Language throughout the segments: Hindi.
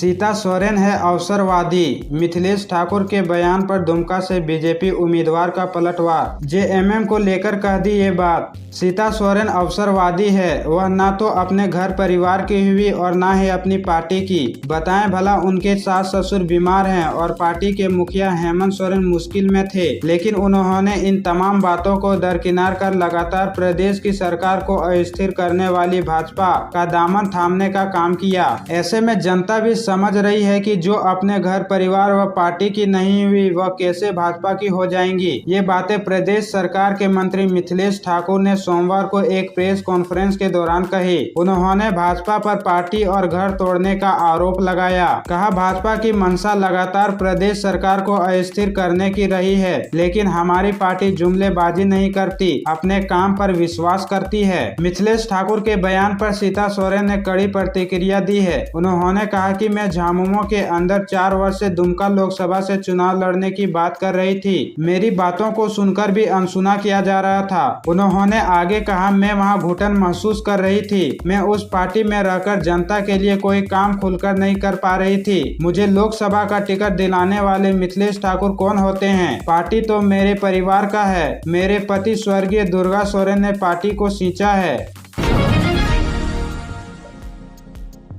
सीता सोरेन है अवसरवादी, मिथिलेश ठाकुर के बयान पर दुमका से बीजेपी उम्मीदवार का पलटवार। जेएमएम को लेकर कह दी ये बात। सीता सोरेन अवसरवादी है, वह ना तो अपने घर परिवार की हुई और ना ही अपनी पार्टी की। बताएं भला, उनके सास ससुर बीमार हैं और पार्टी के मुखिया हेमंत सोरेन मुश्किल में थे, लेकिन उन्होंने इन तमाम बातों को दरकिनार कर लगातार प्रदेश की सरकार को अस्थिर करने वाली भाजपा का दामन थामने का काम किया। ऐसे में जनता भी समझ रही है कि जो अपने घर परिवार व पार्टी की नहीं हुई वह कैसे भाजपा की हो जाएंगी। ये बातें प्रदेश सरकार के मंत्री मिथिलेश ठाकुर ने सोमवार को एक प्रेस कॉन्फ्रेंस के दौरान कही। उन्होंने भाजपा पर पार्टी और घर तोड़ने का आरोप लगाया। कहा, भाजपा की मंशा लगातार प्रदेश सरकार को अस्थिर करने की रही है, लेकिन हमारी पार्टी जुमलेबाजी नहीं करती, अपने काम पर विश्वास करती है। मिथिलेश ठाकुर के बयान पर सीता सोरेन ने कड़ी प्रतिक्रिया दी है। उन्होंने कहा कि मैं झामुमो के अंदर 4 वर्ष से दुमका लोकसभा से चुनाव लड़ने की बात कर रही थी। मेरी बातों को सुनकर भी अनसुना किया जा रहा था। उन्होंने आगे कहा, मैं वहां घुटन महसूस कर रही थी। मैं उस पार्टी में रहकर जनता के लिए कोई काम खुलकर नहीं कर पा रही थी। मुझे लोकसभा का टिकट दिलाने वाले मिथिलेश ठाकुर कौन होते हैं? पार्टी तो मेरे परिवार का है। मेरे पति स्वर्गीय दुर्गा सोरेन ने पार्टी को सींचा है।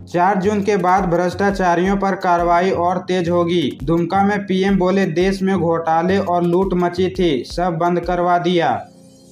4 जून के बाद भ्रष्टाचारियों पर कार्रवाई और तेज होगी। दुमका में पीएम बोले, देश में घोटाले और लूट मची थी, सब बंद करवा दिया।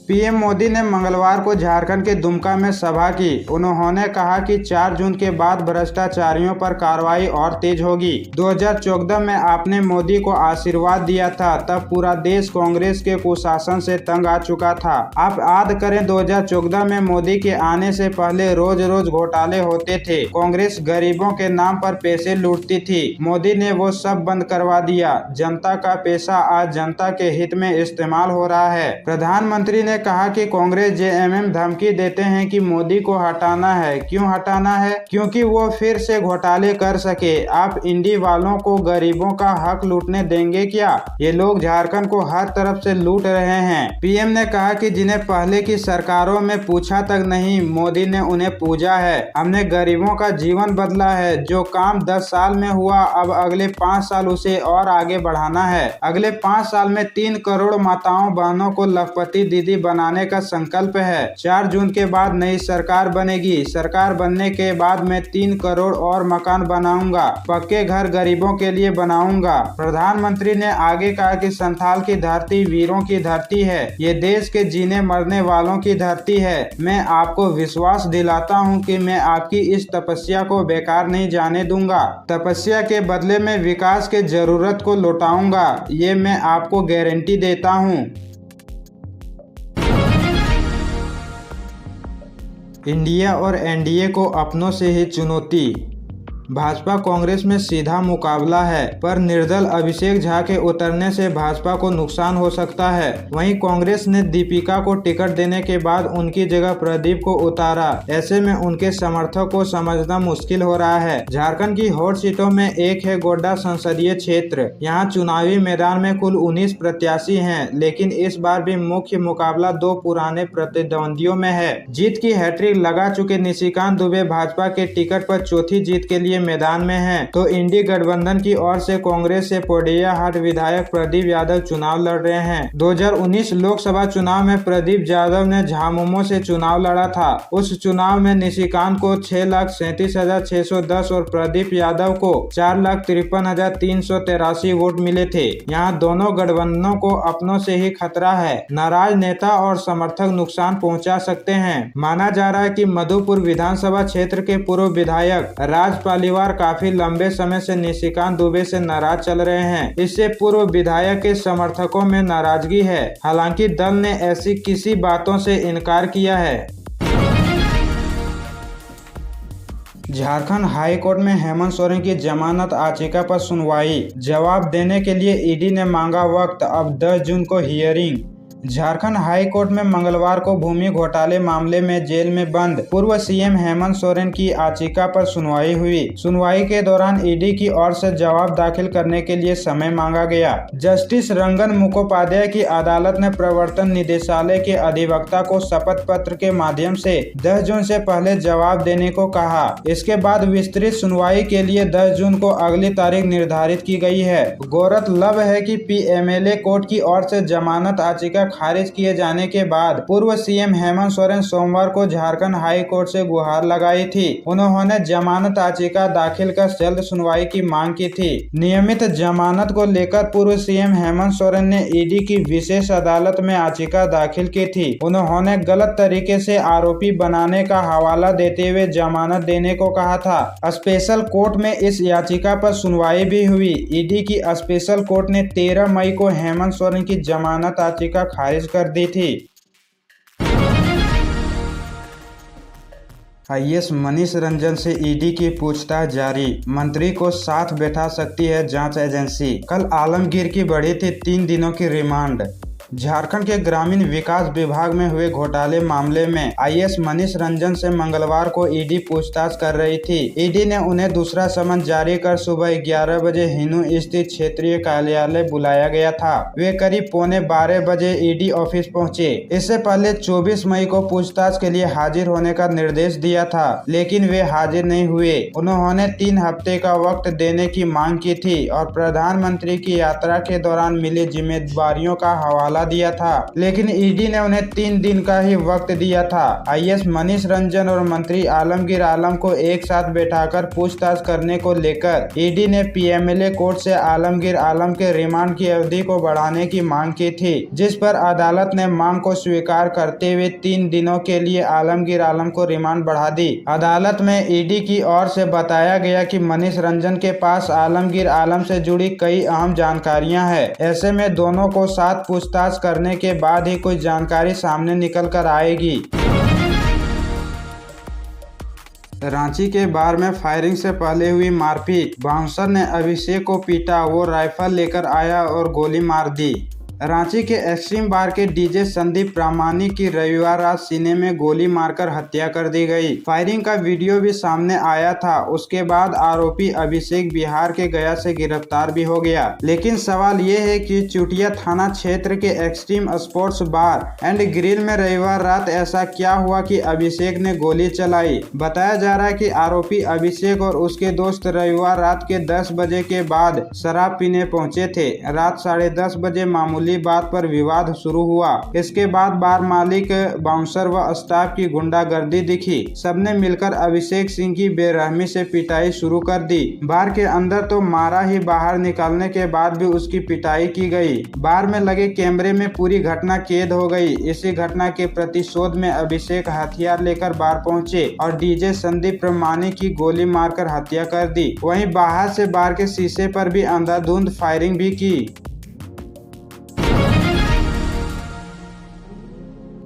पीएम मोदी ने मंगलवार को झारखंड के दुमका में सभा की। उन्होंने कहा कि 4 जून के बाद भ्रष्टाचारियों पर कार्रवाई और तेज होगी। 2014 में आपने मोदी को आशीर्वाद दिया था, तब पूरा देश कांग्रेस के कुशासन से तंग आ चुका था। आप याद करें, 2014 में मोदी के आने से पहले रोज रोज घोटाले होते थे। कांग्रेस गरीबों के नाम पर पैसे लूटती थी। मोदी ने वो सब बंद करवा दिया। जनता का पैसा आज जनता के हित में इस्तेमाल हो रहा है। प्रधानमंत्री ने कहा कि कांग्रेस जेएमएम धमकी देते हैं कि मोदी को हटाना है। क्यों हटाना है? क्योंकि वो फिर से घोटाले कर सके। आप इंडी वालों को गरीबों का हक लूटने देंगे क्या? ये लोग झारखंड को हर तरफ से लूट रहे हैं। पीएम ने कहा कि जिन्हें पहले की सरकारों में पूछा तक नहीं, मोदी ने उन्हें पूजा है। हमने गरीबों का जीवन बदला है। जो काम 10 साल में हुआ, अब अगले 5 साल उसे और आगे बढ़ाना है। अगले 5 साल में 3 करोड़ माताओं बहनों को लखपति दीदी बनाने का संकल्प है। 4 जून के बाद नई सरकार बनेगी। सरकार बनने के बाद मैं 3 करोड़ और मकान बनाऊंगा। पक्के घर गरीबों के लिए बनाऊंगा। प्रधानमंत्री ने आगे कहा कि संथाल की धरती वीरों की धरती है। ये देश के जीने मरने वालों की धरती है। मैं आपको विश्वास दिलाता हूँ कि मैं आपकी इस तपस्या को बेकार नहीं जाने दूंगा। तपस्या के बदले में विकास के जरूरत को लौटाऊंगा। ये मैं आपको गारंटी देता हूँ। इंडिया और एनडीए को अपनों से ही चुनौती। भाजपा कांग्रेस में सीधा मुकाबला है, पर निर्दल अभिषेक झा के उतरने से भाजपा को नुकसान हो सकता है। वहीं कांग्रेस ने दीपिका को टिकट देने के बाद उनकी जगह प्रदीप को उतारा। ऐसे में उनके समर्थक को समझना मुश्किल हो रहा है। झारखंड की हॉट सीटों में एक है गोड्डा संसदीय क्षेत्र। यहाँ चुनावी मैदान में कुल 19 प्रत्याशी हैं, लेकिन इस बार भी मुख्य मुकाबला 2 पुराने प्रतिद्वंदियों में है। जीत की हैट्रिक लगा चुके निशिकांत दुबे भाजपा के टिकट पर चौथी जीत के लिए मैदान में हैं, तो इंडी गठबंधन की ओर से कांग्रेस से पोडिया हाट विधायक प्रदीप यादव चुनाव लड़ रहे हैं। 2019 लोकसभा चुनाव में प्रदीप यादव ने झामुमो से चुनाव लड़ा था। उस चुनाव में निशिकांत को 6,37,610 और प्रदीप यादव को 4,53,383 वोट मिले थे। यहाँ दोनों गठबंधनों को अपनों से ही खतरा है। नाराज नेता और समर्थक नुकसान पहुँचा सकते हैं। माना जा रहा है कि मधुपुर विधानसभा क्षेत्र के पूर्व विधायक राजपाल काफी लंबे समय से निशिकांत दुबे से नाराज चल रहे हैं। इससे पूर्व विधायक के समर्थकों में नाराजगी है। हालांकि दल ने ऐसी किसी बातों से इनकार किया है। झारखंड हाई कोर्ट में हेमंत सोरेन की जमानत याचिका पर सुनवाई। जवाब देने के लिए ईडी ने मांगा वक्त। अब 10 जून को हियरिंग। झारखंड हाई कोर्ट में मंगलवार को भूमि घोटाले मामले में जेल में बंद पूर्व सीएम हेमंत सोरेन की याचिका पर सुनवाई हुई। सुनवाई के दौरान ईडी की ओर से जवाब दाखिल करने के लिए समय मांगा गया। जस्टिस रंगन मुखोपाध्याय की अदालत ने प्रवर्तन निदेशालय के अधिवक्ता को शपथ पत्र के माध्यम से 10 जून से पहले जवाब देने को कहा। इसके बाद विस्तृत सुनवाई के लिए 10 जून को अगली तारीख निर्धारित की गई है। गौरतलब है कि पीएमएलए कोर्ट की ओर से जमानत याचिका खारिज किए जाने के बाद पूर्व सीएम हेमंत सोरेन सोमवार को झारखंड हाई कोर्ट से गुहार लगाई थी। उन्होंने जमानत याचिका दाखिल कर जल्द सुनवाई की मांग की थी। नियमित जमानत को लेकर पूर्व सीएम हेमंत सोरेन ने ईडी की विशेष अदालत में याचिका दाखिल की थी। उन्होंने गलत तरीके से आरोपी बनाने का हवाला देते हुए जमानत देने को कहा था। स्पेशल कोर्ट में इस याचिका पर सुनवाई भी हुई। ईडी की स्पेशल कोर्ट ने 13 मई को हेमंत सोरेन की जमानत याचिका खारिज कर दी थी। आईएएस मनीष रंजन से ईडी की पूछताछ जारी, मंत्री को साथ बैठा सकती है जांच एजेंसी। कल आलमगीर की बढ़ी थी 3 दिनों की रिमांड। झारखंड के ग्रामीण विकास विभाग में हुए घोटाले मामले में आईएएस मनीष रंजन से मंगलवार को ईडी पूछताछ कर रही थी। ईडी ने उन्हें दूसरा समन जारी कर सुबह 11 बजे हिनू स्थित क्षेत्रीय कार्यालय बुलाया गया था। वे करीब 11:15 बजे ईडी ऑफिस पहुंचे। इससे पहले 24 मई को पूछताछ के लिए हाजिर होने का निर्देश दिया था, लेकिन वे हाजिर नहीं हुए। उन्होंने 3 हफ्ते का वक्त देने की मांग की थी और प्रधानमंत्री की यात्रा के दौरान मिली जिम्मेदारियों का हवाला दिया था, लेकिन ईडी ने उन्हें 3 दिन का ही वक्त दिया था। आईएएस मनीष रंजन और मंत्री आलमगीर आलम को एक साथ बैठाकर पूछताछ करने को लेकर ईडी ने पीएमएलए कोर्ट से आलमगीर आलम के रिमांड की अवधि को बढ़ाने की मांग की थी, जिस पर अदालत ने मांग को स्वीकार करते हुए 3 दिनों के लिए आलमगीर आलम को रिमांड बढ़ा दी। अदालत में ईडी की ओर से बताया गया कि मनीष रंजन के पास आलमगीर आलम से जुड़ी कई अहम जानकारियां हैं। ऐसे में दोनों को साथ पूछताछ करने के बाद ही कोई जानकारी सामने निकल कर आएगी। रांची के बार में फायरिंग से पहले हुई मारपीट, बाउंसर ने अभिषेक को पीटा, वो राइफल लेकर आया और गोली मार दी। रांची के एक्सट्रीम बार के डीजे संदीप प्रामाणिक की रविवार रात सीने में गोली मारकर हत्या कर दी गई। फायरिंग का वीडियो भी सामने आया था। उसके बाद आरोपी अभिषेक बिहार के गया से गिरफ्तार भी हो गया। लेकिन सवाल ये है कि चुटिया थाना क्षेत्र के extreme sports bar and grill में रविवार रात ऐसा क्या हुआ कि अभिषेक ने गोली चलाई। बताया जा रहा है कि आरोपी अभिषेक और उसके दोस्त रविवार रात के 10 बजे के बाद शराब पीने पहुंचे थे। रात 10:30 बजे मामूली बात पर विवाद शुरू हुआ। इसके बाद बार मालिक, बाउंसर व स्टाफ की गुंडागर्दी दिखी। सबने मिलकर अभिषेक सिंह की बेरहमी से पिटाई शुरू कर दी। बार के अंदर तो मारा ही, बाहर निकलने के बाद भी उसकी पिटाई की गई। बार में लगे कैमरे में पूरी घटना कैद हो गई। इसी घटना के प्रतिशोध में अभिषेक हथियार लेकर बार पहुंचे और डीजे संदीप प्रामाणिक की गोली मारकर हत्या कर दी। वहीं बाहर से बार के शीशे पर भी अंधाधुंध फायरिंग भी की।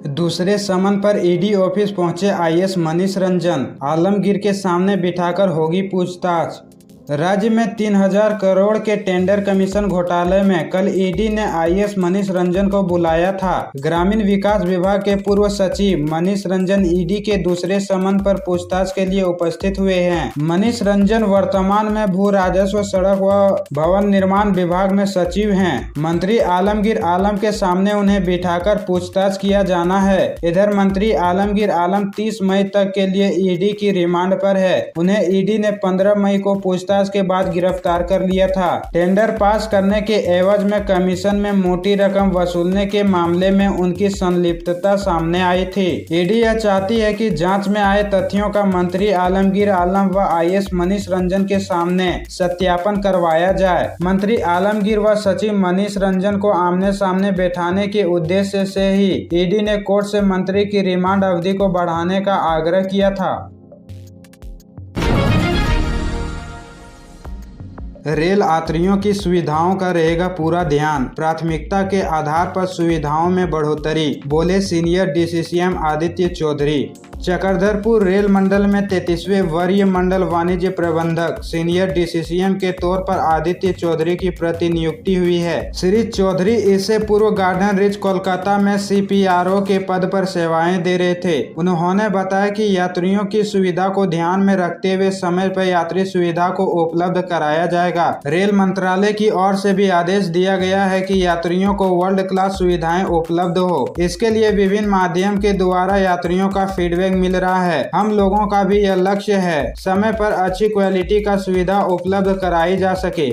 दूसरे समन पर ईडी ऑफिस पहुंचे आईएएस मनीष रंजन, आलमगीर के सामने बिठाकर होगी पूछताछ। राज्य में 3000 करोड़ के टेंडर कमीशन घोटाले में कल ईडी ने आईएएस मनीष रंजन को बुलाया था। ग्रामीण विकास विभाग के पूर्व सचिव मनीष रंजन ईडी के दूसरे समन पर पूछताछ के लिए उपस्थित हुए हैं। मनीष रंजन वर्तमान में भू राजस्व, सड़क व भवन निर्माण विभाग में सचिव हैं। मंत्री आलमगीर आलम के सामने उन्हें बिठाकर पूछताछ किया जाना है। इधर मंत्री आलमगीर आलम 30 मई तक के लिए ईडी की रिमांड पर है। उन्हें ईडी ने 15 मई को पूछताछ के बाद गिरफ्तार कर लिया था। टेंडर पास करने के एवज में कमीशन में मोटी रकम वसूलने के मामले में उनकी संलिप्तता सामने आई थी। ईडी यह चाहती है कि जांच में आए तथ्यों का मंत्री आलमगीर आलम व आईएएस मनीष रंजन के सामने सत्यापन करवाया जाए। मंत्री आलमगीर व सचिव मनीष रंजन को आमने सामने बैठाने के उद्देश्य से ही ईडी ने कोर्ट से मंत्री की रिमांड अवधि को बढ़ाने का आग्रह किया था। रेल यात्रियों की सुविधाओं का रहेगा पूरा ध्यान, प्राथमिकता के आधार पर सुविधाओं में बढ़ोतरी, बोले सीनियर डीसीसीएम आदित्य चौधरी। चक्रधरपुर रेल मंडल में 33वें वरीय मंडल वाणिज्य प्रबंधक सीनियर DCCM के तौर पर आदित्य चौधरी की प्रतिनियुक्ति हुई है। श्री चौधरी इससे पूर्व गार्डन रिच कोलकाता में CPRO के पद पर सेवाएं दे रहे थे। उन्होंने बताया कि यात्रियों की सुविधा को ध्यान में रखते हुए समय पर यात्री सुविधा को उपलब्ध कराया जाएगा। रेल मंत्रालय की ओर से भी आदेश दिया गया है कि यात्रियों को वर्ल्ड क्लास सुविधाएं उपलब्ध हो। इसके लिए विभिन्न माध्यम के द्वारा यात्रियों का फीडबैक मिल रहा है। हम लोगों का भी यह लक्ष्य है समय पर अच्छी क्वालिटी का सुविधा उपलब्ध कराई जा सके।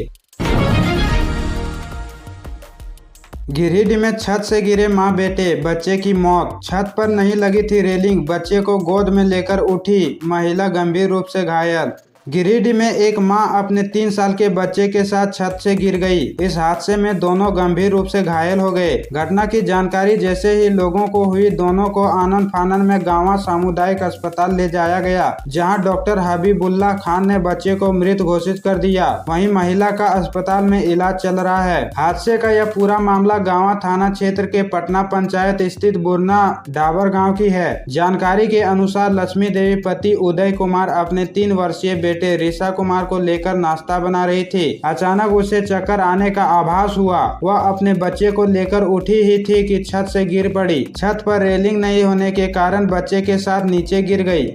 गिरिडीह में छत से गिरे मां बेटे, बच्चे की मौत। छत पर नहीं लगी थी रेलिंग, बच्चे को गोद में लेकर उठी महिला गंभीर रूप से घायल। गिरिडीह में एक मां अपने 3 साल के बच्चे के साथ छत से गिर गई। इस हादसे में दोनों गंभीर रूप से घायल हो गए। घटना की जानकारी जैसे ही लोगों को हुई, दोनों को आनन फानन में गांवा सामुदायिक अस्पताल ले जाया गया, जहां डॉक्टर हबीबुल्लाह खान ने बच्चे को मृत घोषित कर दिया। वहीं महिला का अस्पताल में इलाज चल रहा है। हादसे का यह पूरा मामला गांवा थाना क्षेत्र के पटना पंचायत स्थित बुरना डाबर गाँव की है। जानकारी के अनुसार लक्ष्मी देवी पति उदय कुमार अपने 3 वर्षीय बेटे ऋषा कुमार को लेकर नाश्ता बना रही थी। अचानक उसे चक्कर आने का आभास हुआ। वह अपने बच्चे को लेकर उठी ही थी कि छत से गिर पड़ी। छत पर रेलिंग नहीं होने के कारण बच्चे के साथ नीचे गिर गई।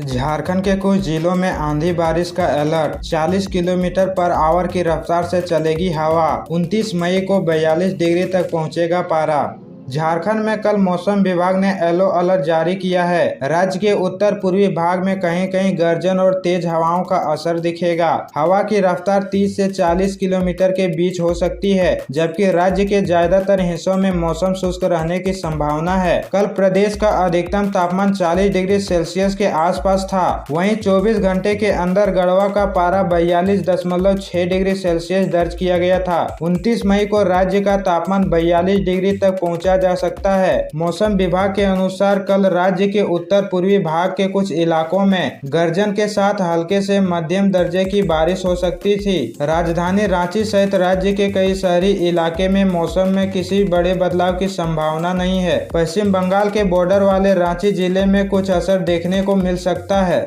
झारखंड के कुछ जिलों में आंधी बारिश का अलर्ट। 40 किलोमीटर पर आवर की रफ्तार से चलेगी हवा। 29 मई को 42 डिग्री तक पहुंचेगा पारा। झारखंड में कल मौसम विभाग ने येलो अलर्ट जारी किया है। राज्य के उत्तर पूर्वी भाग में कहीं कहीं गर्जन और तेज हवाओं का असर दिखेगा। हवा की रफ्तार 30 से 40 किलोमीटर के बीच हो सकती है, जबकि राज्य के ज्यादातर हिस्सों में मौसम शुष्क रहने की संभावना है। कल प्रदेश का अधिकतम तापमान 40 डिग्री सेल्सियस के आसपास था। वहीं 24 घंटे के अंदर गढ़वा का पारा 42.6 डिग्री सेल्सियस दर्ज किया गया था। 29 मई को राज्य का तापमान 42 डिग्री तक पहुँचा जा सकता है। मौसम विभाग के अनुसार कल राज्य के उत्तर पूर्वी भाग के कुछ इलाकों में गर्जन के साथ हल्के से मध्यम दर्जे की बारिश हो सकती थी। राजधानी रांची सहित राज्य के कई शहरी इलाके में मौसम में किसी बड़े बदलाव की संभावना नहीं है। पश्चिम बंगाल के बॉर्डर वाले रांची जिले में कुछ असर देखने को मिल सकता है।